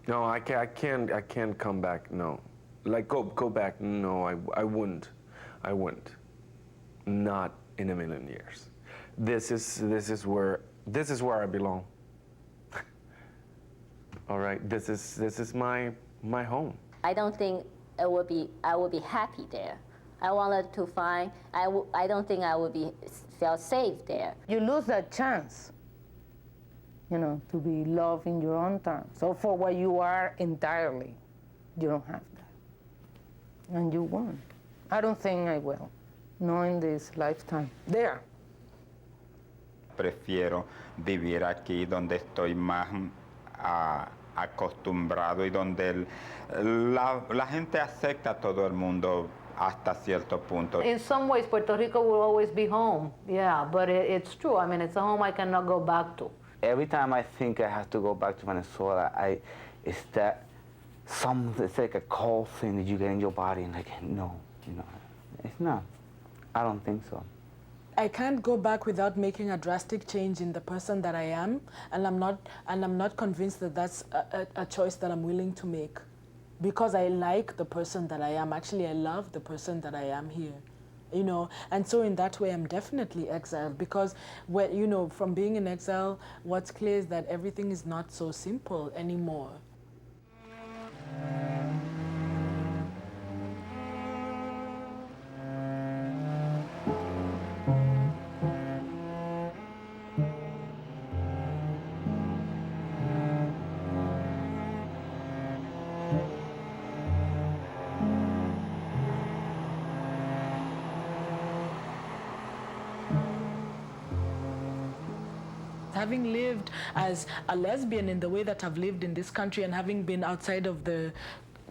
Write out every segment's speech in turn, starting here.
No, I can't come back. No, like go back. No, I wouldn't. I wouldn't. Not in a million years. This is where I belong. All right. This is my home. I don't think I would be happy there. I wanted to find, I don't think I would feel safe there. You lose that chance, to be loved in your own terms. So for what you are entirely, you don't have that. And you won't. I don't think I will, not in this lifetime. There. Prefiero vivir aquí donde estoy más acostumbrado y donde la gente acepta a todo el mundo hasta cierto punto. In some ways, Puerto Rico will always be home, yeah, but it's true. I mean, it's a home I cannot go back to. Every time I think I have to go back to Venezuela, it's like a cold thing that you get in your body, and like, no, it's not. I don't think so. I can't go back without making a drastic change in the person that I am, and I'm not convinced that that's a choice that I'm willing to make, because I like the person that I am. Actually, I love the person that I am here, and so in that way I'm definitely exiled, because from being in exile, what's clear is that everything is not so simple anymore. Having lived as a lesbian in the way that I've lived in this country, and having been outside of the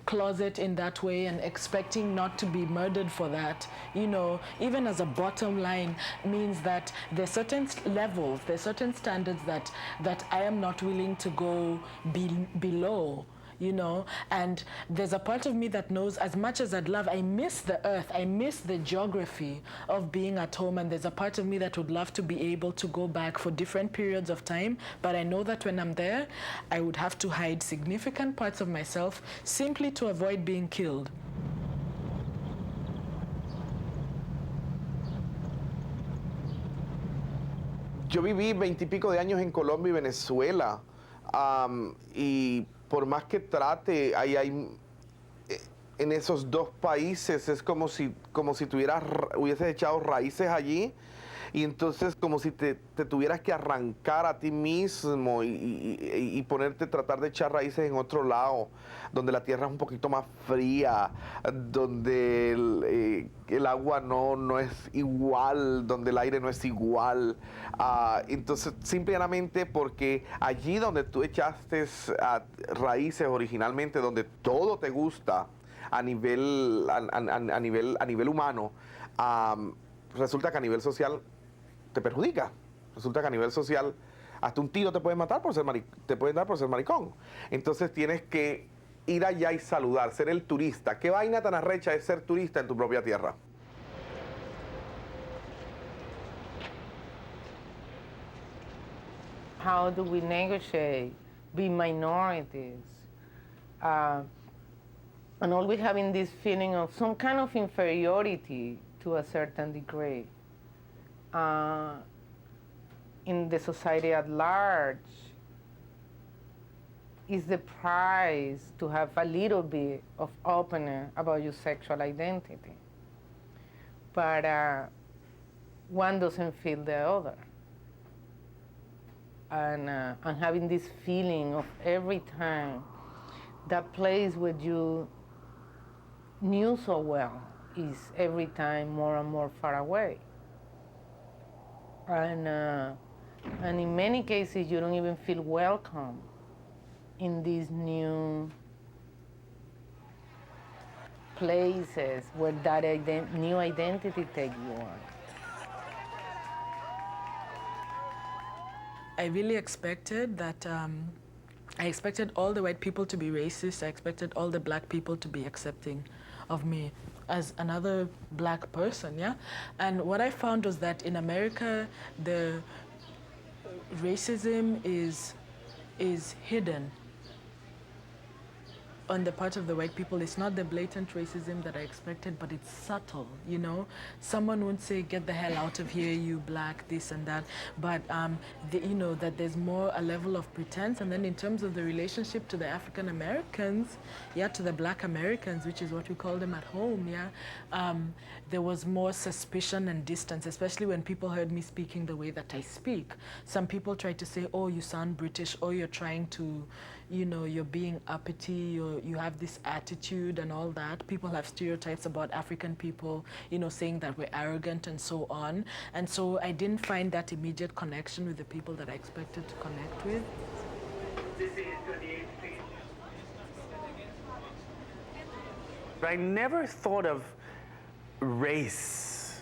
closet in that way, and expecting not to be murdered for that, even as a bottom line, means that there's certain levels, there's certain standards that I am not willing to go below. And there's a part of me that knows, as much as I'd love, I miss the earth, I miss the geography of being at home, and there's a part of me that would love to be able to go back for different periods of time, but I know that when I'm there, I would have to hide significant parts of myself simply to avoid being killed. Yo viví 20 y pico de años en Colombia y Venezuela, y por más que trate, en esos dos países es como si hubieses echado raíces allí, y entonces como si te tuvieras que arrancar a ti mismo y tratar de echar raíces en otro lado, donde la tierra es un poquito más fría, donde el agua no es igual, donde el aire no es igual. Entonces, simplemente porque allí donde tú echaste raíces originalmente, donde todo te gusta a nivel humano, resulta que a nivel social te perjudica. Resulta que a nivel social hasta un tiro te puede matar te pueden dar por ser maricón. Entonces tienes que ir allá y saludar, ser el turista. ¿Qué vaina tan arrecha es ser turista en tu propia tierra? How do we negotiate, be minorities, and always having this feeling of some kind of inferiority to a certain degree in the society at large is the price to have a little bit of openness about your sexual identity. But one doesn't feel the other. And having this feeling of every time that place where you knew so well is every time more and more far away. And in many cases, you don't even feel welcome in these new places where that new identity takes you on. I really expected that, I expected all the white people to be racist. I expected all the black people to be accepting of me as another black person, yeah? And what I found was that in America, the racism is hidden. on the part of the white people, it's not the blatant racism that I expected, but it's subtle, you know? Someone won't say, get the hell out of here, you black, this and that, but you know, that there's more a level of pretense. And then in terms of the relationship to the African Americans, yeah, to the black Americans, which is what we call them at home, yeah, there was more suspicion and distance, especially when people heard me speaking the way that I speak. Some people tried to say, oh, you sound British, oh, you're trying to, you know, you're being uppity, you have this attitude and all that. People have stereotypes about African people, you know, saying that we're arrogant and so on. And so I didn't find that immediate connection with the people that I expected to connect with. I never thought of race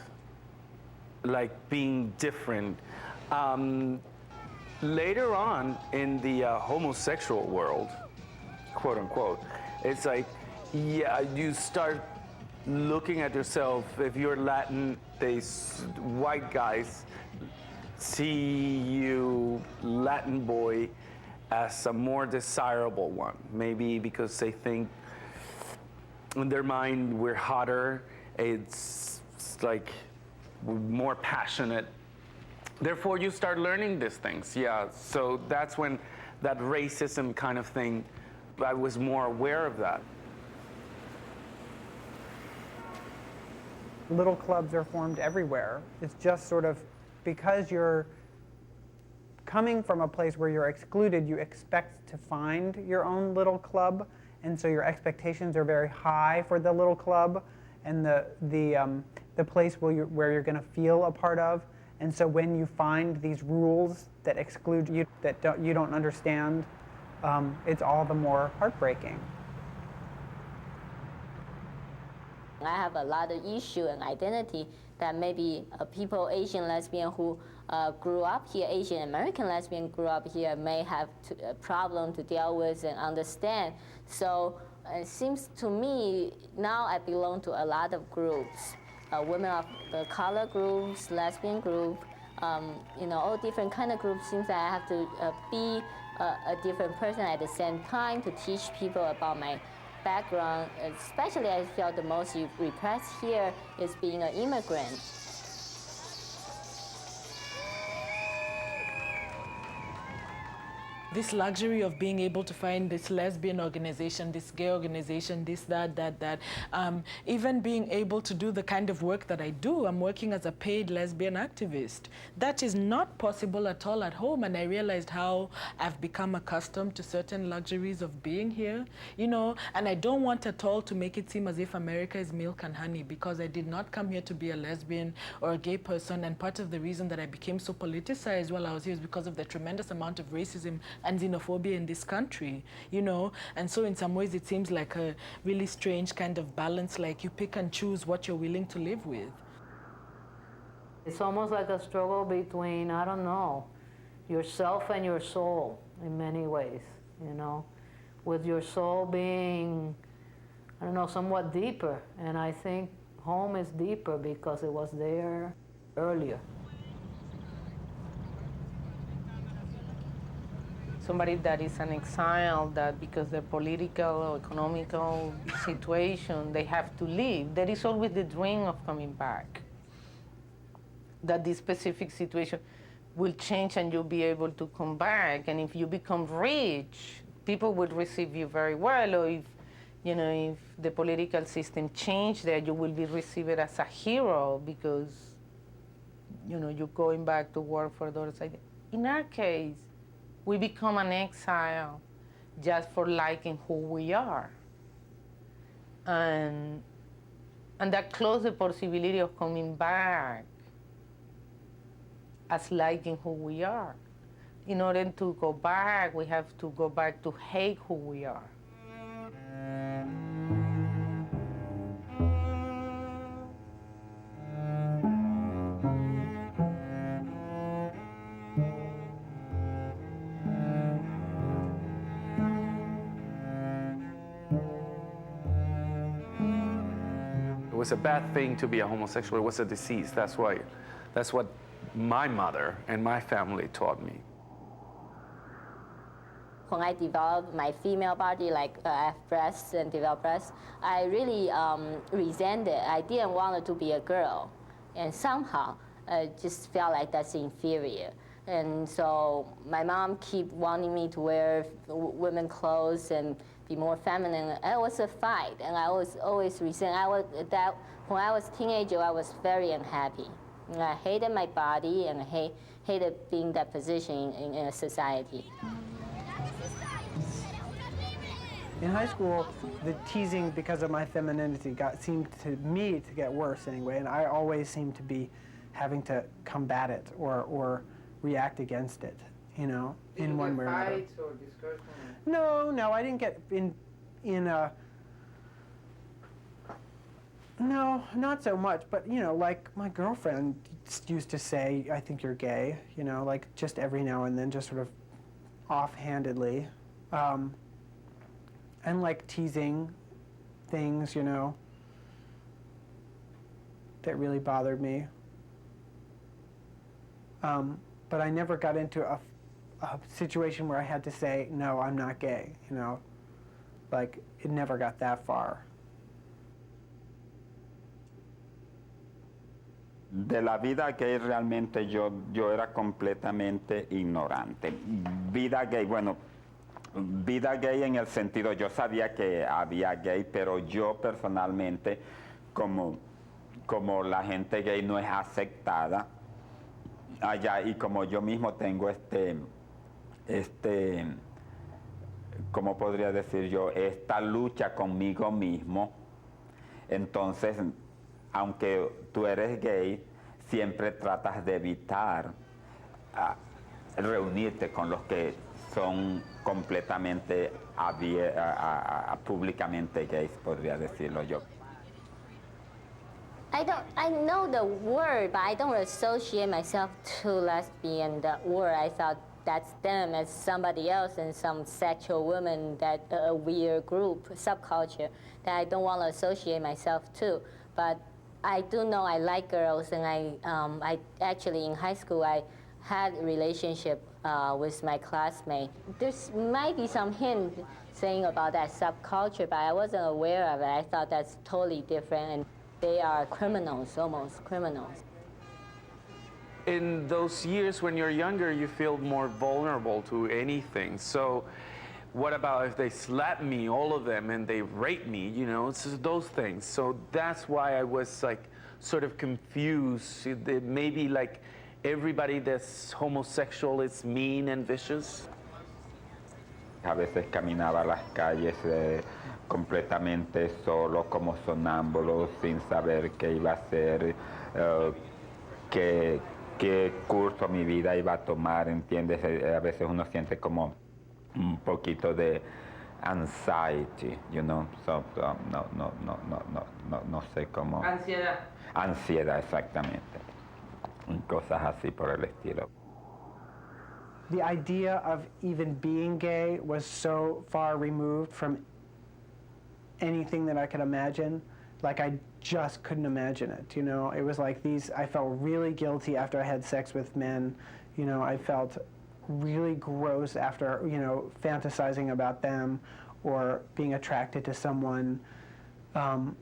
like being different. Later on in the homosexual world, quote unquote, it's like, yeah, you start looking at yourself. If you're Latin, white guys see you, Latin boy, as a more desirable one. Maybe because they think in their mind we're hotter, it's like we're more passionate. Therefore, you start learning these things, yeah. So that's when that racism kind of thing, I was more aware of that. Little clubs are formed everywhere. It's just sort of because you're coming from a place where you're excluded, you expect to find your own little club, and so your expectations are very high for the little club and the place where you're going to feel a part of. And so when you find these rules that exclude you, that you don't understand, it's all the more heartbreaking. I have a lot of issue and identity that maybe people, Asian lesbian who grew up here, Asian American lesbian grew up here, may have a problem to deal with and understand. So it seems to me now I belong to a lot of groups. Women of the color groups, lesbian group, you know, all different kind of groups. Seems that I have to be a different person at the same time to teach people about my background. Especially I feel the most repressed here is being an immigrant. This luxury of being able to find this lesbian organization, this gay organization, this, that. Even being able to do the kind of work that I do. I'm working as a paid lesbian activist. That is not possible at all at home, and I realized how I've become accustomed to certain luxuries of being here, you know, and I don't want at all to make it seem as if America is milk and honey, because I did not come here to be a lesbian or a gay person, and part of the reason that I became so politicized while I was here is because of the tremendous amount of racism and xenophobia in this country, you know? And so in some ways it seems like a really strange kind of balance, like you pick and choose what you're willing to live with. It's almost like a struggle between, I don't know, yourself and your soul in many ways, you know? With your soul being, I don't know, somewhat deeper. And I think home is deeper because it was there earlier. Somebody that is an exile, that because the political or economical situation, they have to leave, there is always the dream of coming back. That this specific situation will change and you'll be able to come back. And if you become rich, people will receive you very well. Or if, you know, if the political system change there, you will be received as a hero because, you know, you're going back to work for the other side. In our case, we become an exile just for liking who we are. And that closes the possibility of coming back as liking who we are. In order to go back, we have to go back to hate who we are. It was a bad thing to be a homosexual. It was a disease. That's what my mother and my family taught me. when I developed my female body, like I have breasts and developed breasts, I really resented. I didn't want to be a girl, and somehow just felt like that's inferior. And so my mom keep wanting me to wear women clothes and be more feminine. It was a fight, and I was always resent. When I was a teenager, I was very unhappy. And I hated my body and hated being that position in a society. In high school, the teasing because of my femininity seemed to me to get worse anyway, and I always seemed to be having to combat it or react against it, you know, in one way or another. Fights or discussions? No, I didn't get in a. No, not so much, but you know, like my girlfriend used to say, "I think you're gay," you know, like just every now and then, just sort of offhandedly. And like teasing things, you know, that really bothered me. But I never got into a situation where I had to say, no, I'm not gay, you know. Like, it never got that far. De la vida gay realmente yo era completamente ignorante. Vida gay, bueno, vida gay en el sentido, yo sabía que había gay, pero yo personalmente, como la gente gay no es aceptada allá y como yo mismo tengo ¿cómo podría decir yo? Esta lucha conmigo mismo, entonces, aunque tú eres gay, siempre tratas de evitar reunirte con los que son completamente públicamente gays, podría decirlo yo. I know the word, but I don't associate myself to lesbian. That word, I thought that's them as somebody else and some sexual woman, that a weird group, subculture that I don't want to associate myself to. But I do know I like girls, and I actually in high school I had a relationship with my classmate. There might be some hint saying about that subculture, but I wasn't aware of it. I thought that's totally different, and they are criminals, almost criminals. In those years when you're younger, you feel more vulnerable to anything. So what about if they slap me, all of them, and they rape me, you know, it's just those things. So that's why I was like sort of confused. Maybe like everybody that's homosexual is mean and vicious. A veces caminaba las calles completamente solo, como sonámbulo, sin saber qué iba a hacer, qué curso mi vida iba a tomar, ¿entiendes? A veces uno siente como un poquito de anxiety, you know, so, no sé cómo. Ansiedad. Ansiedad, exactamente. Cosas así por el estilo. The idea of even being gay was so far removed from anything that I could imagine. Like, I just couldn't imagine it, you know? It was like I felt really guilty after I had sex with men. You know, I felt really gross after, you know, fantasizing about them or being attracted to someone. And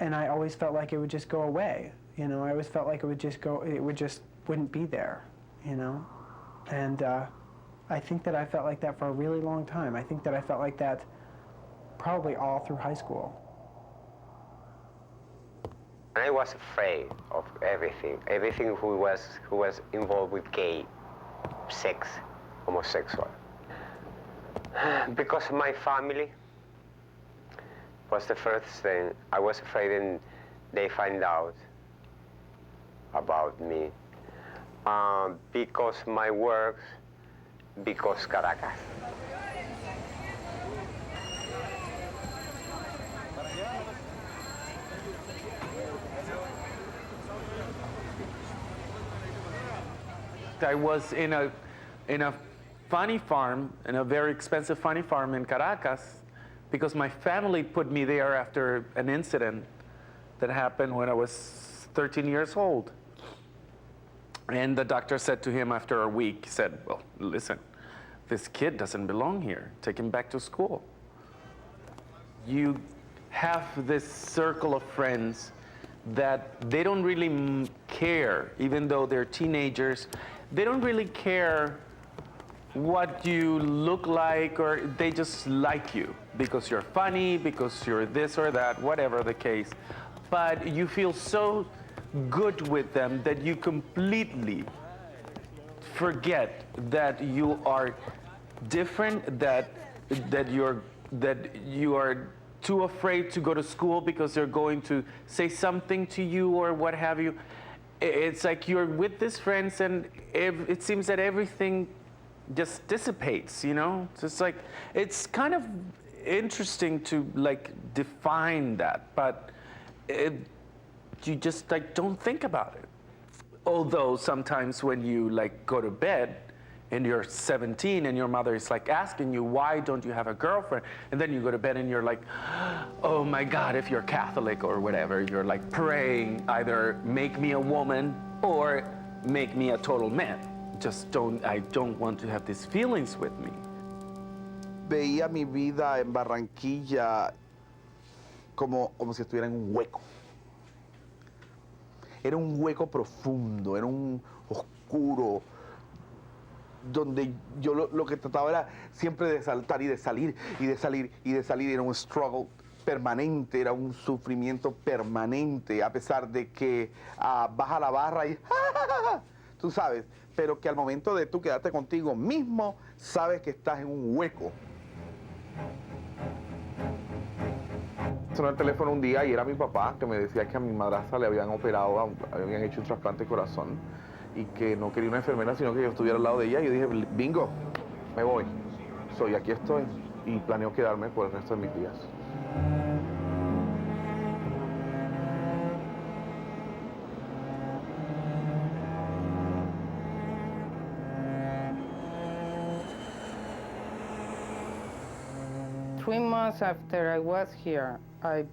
I always felt like it would just go away. You know, I always felt like it wouldn't be there, you know? And I think that I felt like that for a really long time. I think that I felt like that probably all through high school. I was afraid of everything who was involved with gay, sex, homosexual. Because my family was the first thing. I was afraid and they find out about me. Because my work, because Caracas. I was in a funny farm, in a very expensive funny farm in Caracas, because my family put me there after an incident that happened when I was 13 years old. And the doctor said to him after a week, he said, well, listen, this kid doesn't belong here. Take him back to school. You have this circle of friends that they don't really care, even though they're teenagers, they don't really care what you look like, or they just like you because you're funny, because you're this or that, whatever the case. But you feel so good with them that you completely forget that you are different, that you are too afraid to go to school because they're going to say something to you or what have you. It's like you're with these friends and it seems that everything just dissipates, you know? It's like, it's kind of interesting to like define that, but you just like don't think about it. Although sometimes when you like go to bed and you're 17 and your mother is like asking you, why don't you have a girlfriend? And then you go to bed and you're like, oh my God, if you're Catholic or whatever, you're like praying, either make me a woman or make me a total man. I don't want to have these feelings with me. Veía mi vida en Barranquilla como si estuviera en un hueco. Era un hueco profundo, era un oscuro, donde yo lo que trataba era siempre de saltar y de salir, y de salir, y de salir. Era un struggle permanente, era un sufrimiento permanente, a pesar de que baja la barra y tú sabes, pero que al momento de tú quedarte contigo mismo, sabes que estás en un hueco. Sonó el teléfono un día y era mi papá que me decía que a mi madrastra le habían operado, habían hecho un trasplante de corazón y que no quería una enfermera, sino que yo estuviera al lado de ella. Y yo dije, bingo, me voy. Aquí estoy y planeo quedarme por el resto de mis días. Three months after I was here, I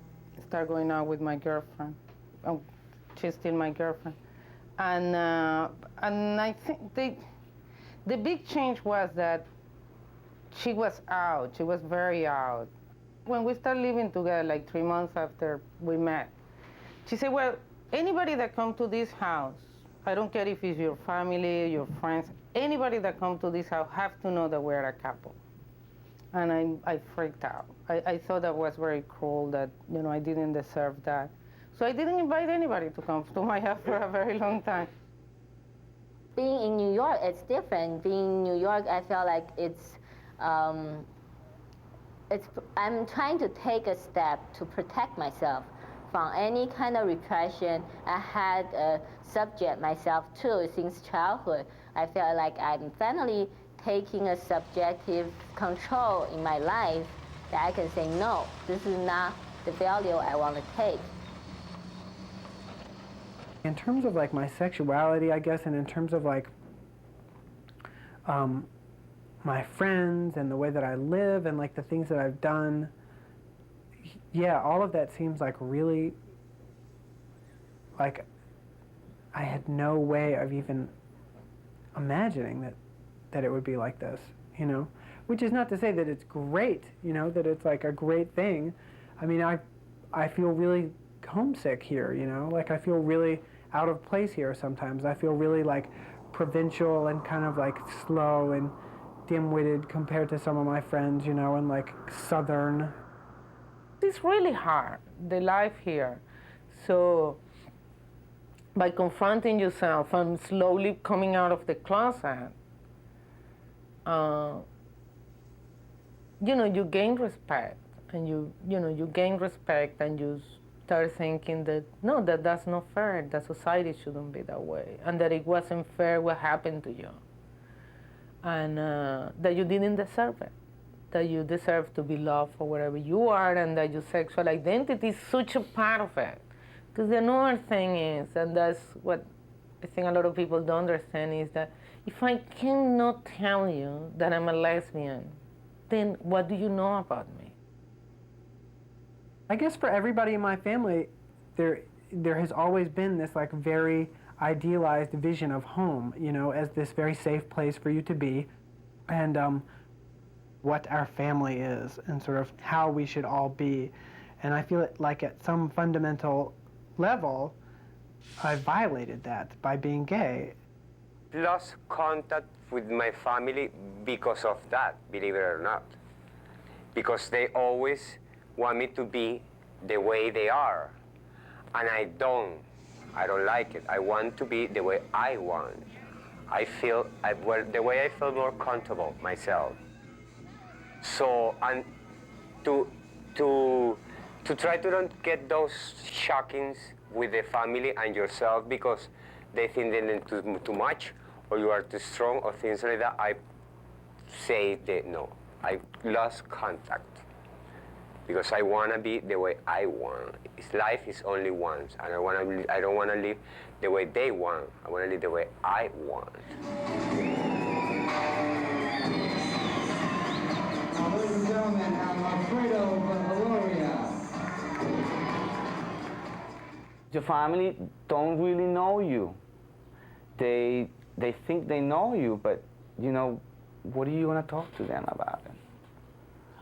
started going out with my girlfriend. Oh, she's still my girlfriend. And I think the big change was that she was out. She was very out. When we started living together, like 3 months after we met, she said, well, anybody that comes to this house, I don't care if it's your family, your friends, anybody that comes to this house have to know that we're a couple. And I freaked out. I thought that was very cruel, that, you know, I didn't deserve that. So I didn't invite anybody to come to my house for a very long time. Being in New York, it's different. Being in New York, I feel like I'm trying to take a step to protect myself from any kind of repression I had subject myself to since childhood. I feel like I'm finally taking a subjective control in my life that I can say, no, this is not the value I want to take. In terms of like my sexuality, I guess, and in terms of like my friends and the way that I live and like the things that I've done, yeah, all of that seems like really, like I had no way of even imagining that it would be like this, you know? Which is not to say that it's great, you know, that it's like a great thing. I mean, I feel really homesick here, you know? Like I feel really out of place here sometimes. I feel really like provincial and kind of like slow and dim-witted compared to some of my friends, you know, and like southern. It's really hard, the life here. So by confronting yourself and slowly coming out of the closet, you know, you gain respect, and you gain respect, and you start thinking that no, that's not fair. That society shouldn't be that way, and that it wasn't fair what happened to you, and that you didn't deserve it. That you deserve to be loved for whatever you are, and that your sexual identity is such a part of it. Because the another thing is, and that's what I think a lot of people don't understand, is that if I cannot tell you that I'm a lesbian, then what do you know about me? I guess for everybody in my family, there has always been this like very idealized vision of home, you know, as this very safe place for you to be. and what our family is and sort of how we should all be. And I feel like at some fundamental level, I violated that by being gay. Lost contact with my family because of that, believe it or not. Because they always want me to be the way they are. And I don't like it. I want to be the way I want. I feel, the way I feel more comfortable myself. So, and to try to don't get those shockings with the family and yourself because they think they need too much or you are too strong or things like that, I say that no, I lost contact because I want to be the way I want. Life is only once, and I don't want to live the way they want. I want to live the way I want. Ladies and gentlemen, Alfredo Valoria. Your family don't really know you. They think they know you, but you know, what are you gonna talk to them about it?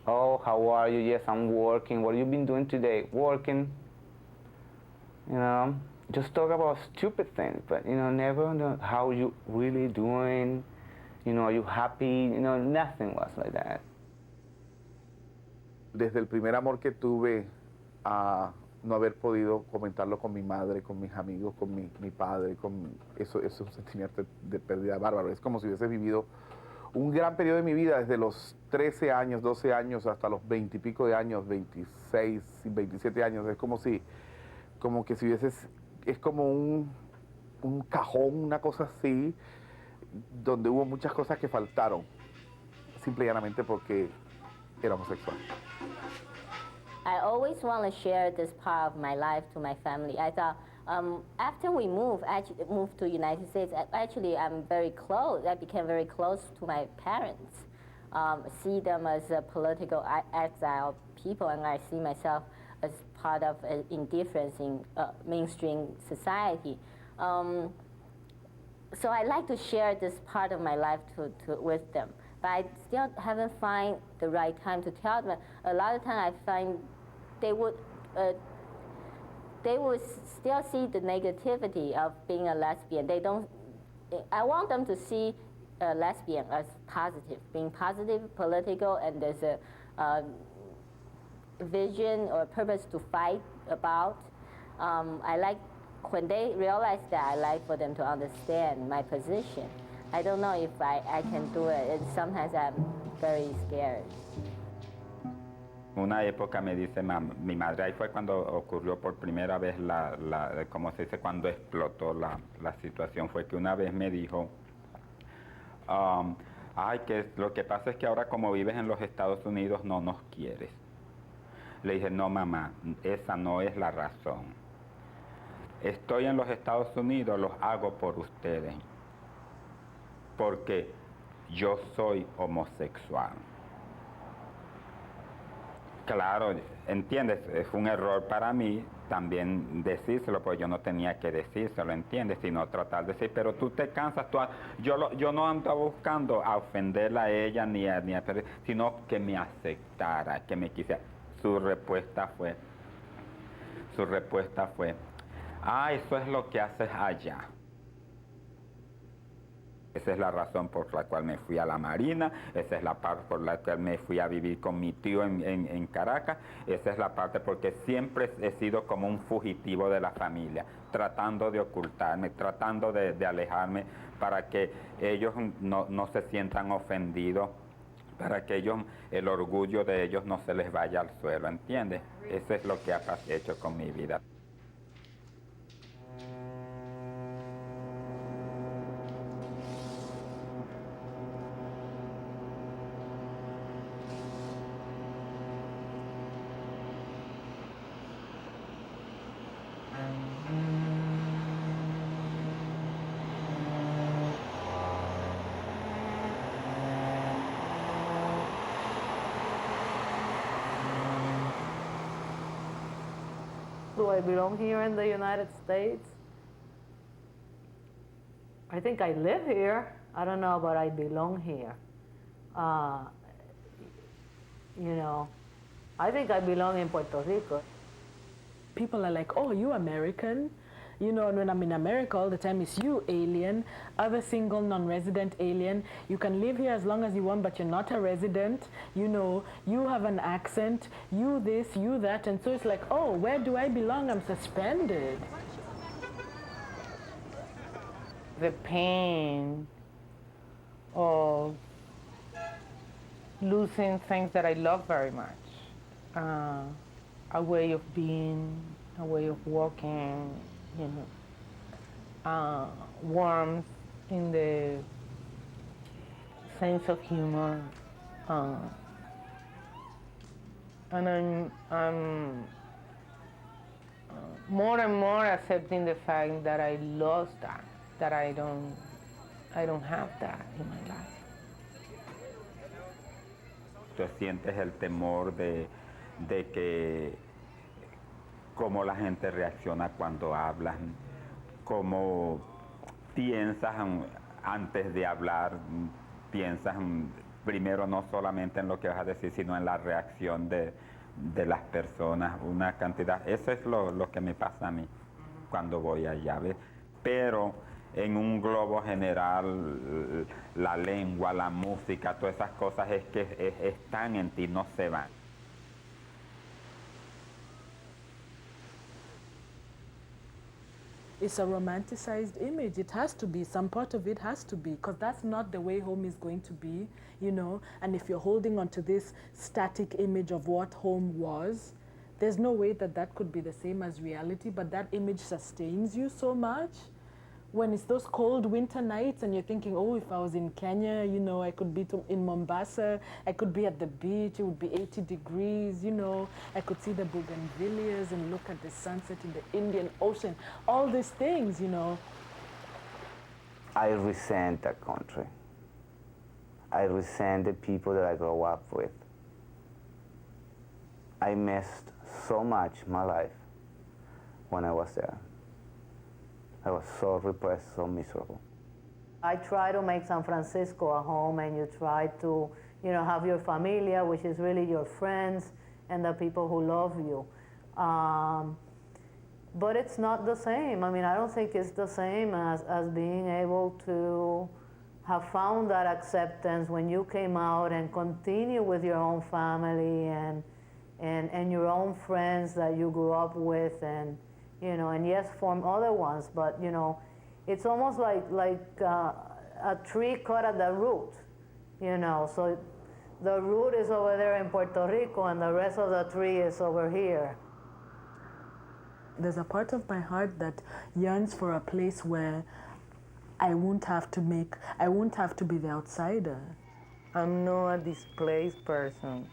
Oh, how are you? Yes, I'm working. What have you been doing today? Working. You know, just talk about stupid things, but you know, never know how you really doing. You know, are you happy? You know, nothing was like that. Desde el primer amor que tuve a no haber podido comentarlo con mi madre, con mis amigos, con mi padre, eso es un sentimiento de pérdida bárbaro. Es como si hubiese vivido un gran periodo de mi vida, desde los 13 años, 12 años, hasta los 20 y pico de años, 26, 27 años. Es como que si hubieses, es como un cajón, una cosa así, donde hubo muchas cosas que faltaron, simple y llanamente porque era homosexual. I always want to share this part of my life to my family. I thought after we moved to the United States, actually I'm very close. I became very close to my parents. See them as a political exile people, and I see myself as part of indifference in mainstream society. So I like to share this part of my life with them. But I still haven't found the right time to tell them. A lot of times I find they would still see the negativity of being a lesbian. They don't. I want them to see a lesbian as positive, being positive, political, and there's a vision or purpose to fight about. I like when they realize that. I like for them to understand my position. I don't know if I can do it. And sometimes I'm very scared. Una época me dice mi madre, ahí fue cuando ocurrió por primera vez como se dice, cuando explotó la situación, fue que una vez me dijo, que lo que pasa es que ahora como vives en los Estados Unidos no nos quieres. Le dije, no mamá, esa no es la razón. Estoy en los Estados Unidos, los hago por ustedes, porque yo soy homosexual. Claro, entiendes, es un error para mí también decírselo, porque yo no tenía que decírselo, entiendes, sino tratar de decir, pero tú te cansas, yo no ando buscando a ofenderla a ella ni a sino que me aceptara, que me quisiera. Su respuesta fue, eso es lo que haces allá. Esa es la razón por la cual me fui a la Marina, esa es la parte por la cual me fui a vivir con mi tío en Caracas, esa es la parte porque siempre he sido como un fugitivo de la familia, tratando de ocultarme, tratando de alejarme para que ellos no se sientan ofendidos, para que el orgullo de ellos no se les vaya al suelo, ¿entiendes? Eso es lo que ha hecho con mi vida. Do I belong here in the United States? I think I live here. I don't know, but I belong here. You know, I think I belong in Puerto Rico. People are like, oh, you American? You know, and when I'm in America all the time, it's you alien, other single non-resident alien. You can live here as long as you want, but you're not a resident. You know, you have an accent, you this, you that. And so it's like, oh, where do I belong? I'm suspended. The pain of losing things that I love very much. A way of being, a way of walking, you know, warmth in the sense of humor. And I'm more and more accepting the fact that I lost that I don't have that in my life. Tú sientes el temor de que cómo la gente reacciona cuando hablas, cómo piensas antes de hablar, piensas primero no solamente en lo que vas a decir, sino en la reacción de las personas, una cantidad. Eso es lo que me pasa a mí cuando voy allá, ¿ves? Pero en un globo general, la lengua, la música, todas esas cosas es que están en ti, no se van. It's a romanticized image. It has to be. Some part of it has to be, because that's not the way home is going to be, you know. And if you're holding on to this static image of what home was, there's no way that that could be the same as reality, but that image sustains you so much. When it's those cold winter nights and you're thinking, oh, if I was in Kenya, you know, I could be in Mombasa, I could be at the beach, it would be 80 degrees, you know, I could see the bougainvilleas and look at the sunset in the Indian Ocean, all these things, you know. I resent that country. I resent the people that I grew up with. I missed so much my life when I was there. I was so repressed, so miserable. I try to make San Francisco a home, and you try to, you know, have your familia, which is really your friends and the people who love you. But it's not the same. I mean, I don't think it's the same as being able to have found that acceptance when you came out and continue with your own family and your own friends that you grew up with, and you know, and yes, form other ones, but you know, it's almost like a tree cut at the root, you know. So the root is over there in Puerto Rico, and the rest of the tree is over here. There's a part of my heart that yearns for a place where I won't have to be the outsider. I'm not a displaced person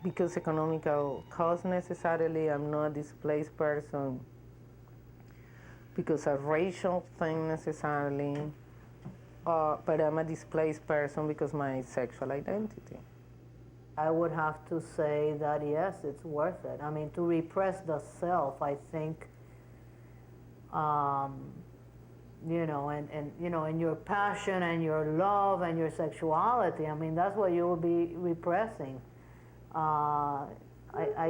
because economical cause necessarily. I'm not a displaced person because a racial thing necessarily, but I'm a displaced person because my sexual identity. I would have to say that yes, it's worth it. I mean, to repress the self, I think, you know, and you know, and your passion and your love and your sexuality, I mean, that's what you will be repressing. I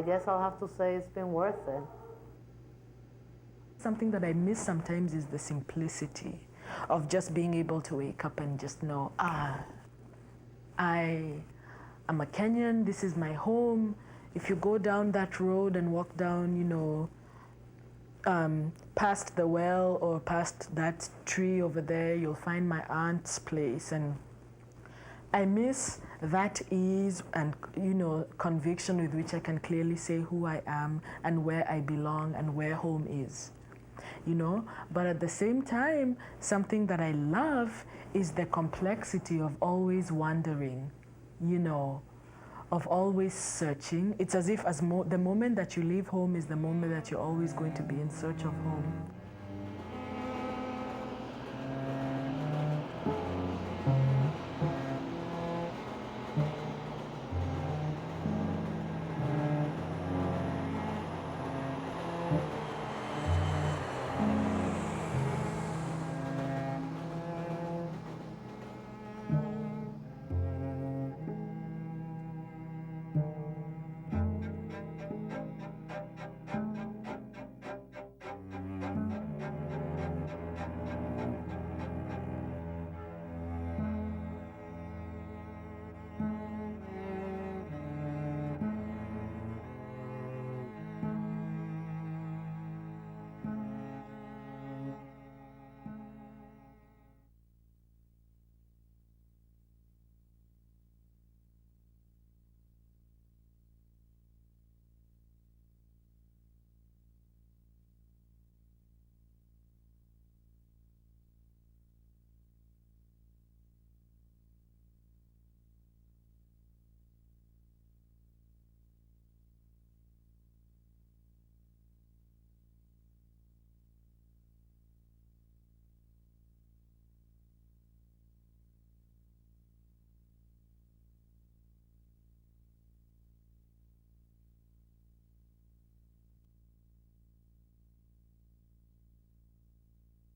guess I'll have to say it's been worth it. Something that I miss sometimes is the simplicity of just being able to wake up and just know, I'm a Kenyan, this is my home. If you go down that road and walk down, you know, past the well or past that tree over there, you'll find my aunt's place. And I miss that ease and, you know, conviction with which I can clearly say who I am and where I belong and where home is, you know. But at the same time, something that I love is the complexity of always wondering, you know, of always searching. It's as if the moment that you leave home is the moment that you're always going to be in search of home.